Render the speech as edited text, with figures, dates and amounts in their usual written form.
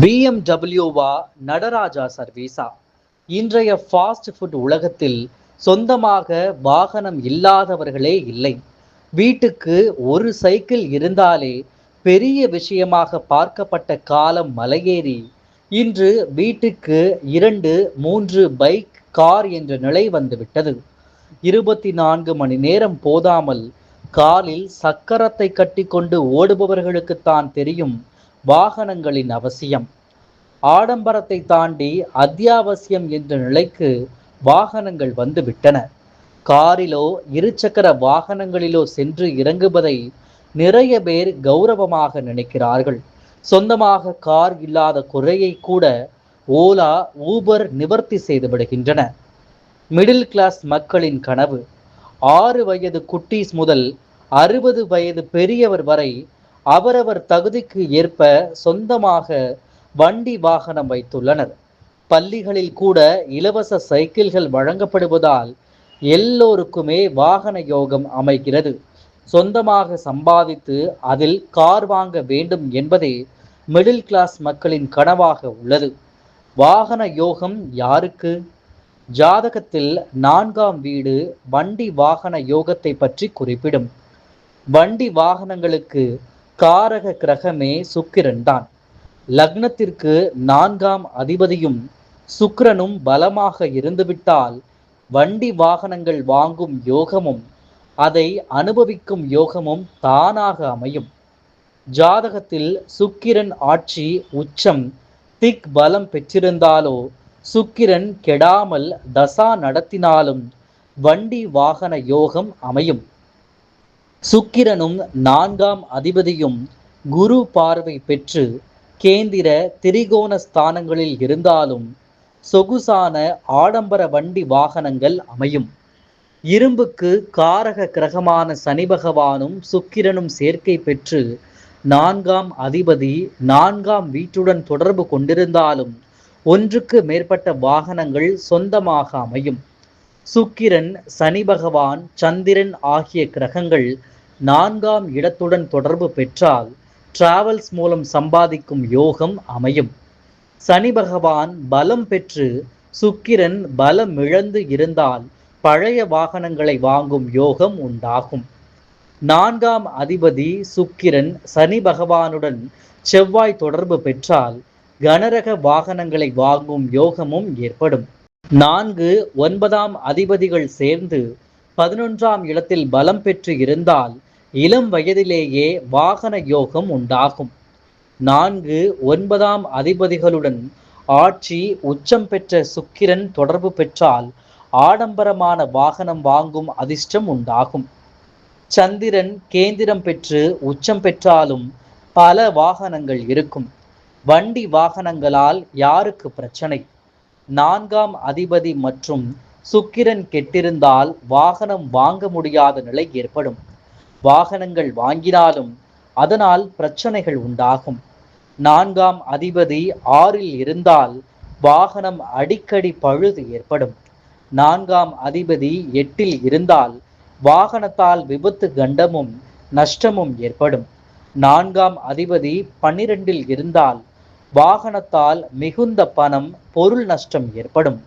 பிஎம்டபிள்யூவா நடராஜா சர்வீஸா? இன்றைய fast food உலகத்தில் சொந்தமாக வாகனம் இல்லாதவர்களே இல்லை. வீட்டுக்கு ஒரு சைக்கிள் இருந்தாலே பெரிய விஷயமாக பார்க்கப்பட்ட காலம் மலையேறி இன்று வீட்டுக்கு 2, 3 பைக், கார் என்ற நிலை வந்துவிட்டது. 24 மணி நேரம் போதாமல் காலில் சக்கரத்தை கட்டிக்கொண்டு ஓடுபவர்களுக்குத்தான் தெரியும் வாகனங்களின் அவசியம். ஆடம்பரத்தை தாண்டி அத்தியாவசியம் என்ற நிலைக்கு வாகனங்கள் வந்துவிட்டன. காரிலோ இருசக்கர வாகனங்களிலோ சென்று இறங்குவதை நிறைய பேர் கௌரவமாக நினைக்கிறார்கள். சொந்தமாக கார் இல்லாத குறையை கூட ஓலா, ஊபர் நிவர்த்தி செய்து விடுகின்றன. மிடில் கிளாஸ் மக்களின் கனவு. 6 வயது குட்டீஸ் முதல் 60 வயது பெரியவர் வரை அவரவர் தகுதிக்கு ஏற்ப சொந்தமாக வண்டி வாகனம் வைத்துள்ளனர். பள்ளிகளில் கூட இலவச சைக்கிள்கள் வழங்கப்படுவதால் எல்லோருக்குமே வாகன யோகம் அமைகிறது. சொந்தமாக சம்பாதித்து அதில் கார் வாங்க வேண்டும் என்பதே மிடில் கிளாஸ் மக்களின் கனவாக உள்ளது. வாகன யோகம் யாருக்கு? ஜாதகத்தில் 4ஆம் வீடு வண்டி வாகன யோகத்தை பற்றி குறிப்பிடும். வண்டி வாகனங்களுக்கு காரக கிரகமே சுக்கிரன் தான். லக்னத்திற்கு 4ஆம் அதிபதியும் சுக்கிரனும் பலமாக இருந்துவிட்டால் வண்டி வாகனங்கள் வாங்கும் யோகமும் அதை அனுபவிக்கும் யோகமும் தானாக அமையும். ஜாதகத்தில் சுக்கிரன் ஆட்சி, உச்சம், திக் பலம் பெற்றிருந்தாலோ, சுக்கிரன் கெடாமல் தசா நடத்தினாலும் வண்டி வாகன யோகம் அமையும். சுக்கிரனும் 4ஆம் அதிபதியும் குரு பார்வை பெற்று கேந்திர திரிகோண ஸ்தானங்களில் இருந்தாலும் சொகுசான ஆடம்பர வண்டி வாகனங்கள் அமையும். இரும்புக்கு காரக கிரகமான சனி பகவானும் சுக்கிரனும் சேர்க்கை பெற்று 4ஆம் அதிபதி 4ஆம் வீட்டுடன் தொடர்பு கொண்டிருந்தாலும் ஒன்றுக்கு மேற்பட்ட வாகனங்கள் சொந்தமாக அமையும். சுக்கிரன், சனி பகவான், சந்திரன் ஆகிய கிரகங்கள் 4ஆம் இடத்துடன் தொடர்பு பெற்றால் டிராவல்ஸ் மூலம் சம்பாதிக்கும் யோகம் அமையும். சனி பகவான் பலம் பெற்று சுக்கிரன் பலம் இழந்து இருந்தால் பழைய வாகனங்களை வாங்கும் யோகம் உண்டாகும். 4ஆம் அதிபதி சுக்கிரன் சனி பகவானுடன் செவ்வாய் தொடர்பு பெற்றால் கனரக வாகனங்களை வாங்கும் யோகமும் ஏற்படும். 4, 9ஆம் அதிபதிகள் சேர்ந்து 11ஆம் இடத்தில் பலம் பெற்று இருந்தால் இளம் வயதிலேயே வாகன யோகம் உண்டாகும். 4, 9ஆம் அதிபதிகளுடன் ஆட்சி, உச்சம் பெற்ற சுக்கிரன் தொடர்பு பெற்றால் ஆடம்பரமான வாகனம் வாங்கும் அதிர்ஷ்டம் உண்டாகும். சந்திரன் கேந்திரம் பெற்று உச்சம் பெற்றாலும் பல வாகனங்கள் இருக்கும். வண்டி வாகனங்களால் யாருக்கு பிரச்சனை? 4ஆம் அதிபதி மற்றும் சுக்கிரன் கெட்டிருந்தால் வாகனம் வாங்க முடியாத நிலை ஏற்படும். வாகனங்கள் வாங்கினாலும் அதனால் பிரச்சனைகள் உண்டாகும். 4ஆம் அதிபதி 6இல் இருந்தால் வாகனம் அடிக்கடி பழுது ஏற்படும். 4ஆம் அதிபதி 8இல் இருந்தால் வாகனத்தால் விபத்து, கண்டமும் நஷ்டமும் ஏற்படும். 4ஆம் அதிபதி 12இல் இருந்தால் வாகனத்தால் மிகுந்த பணம், பொருள் நஷ்டம் ஏற்படும்.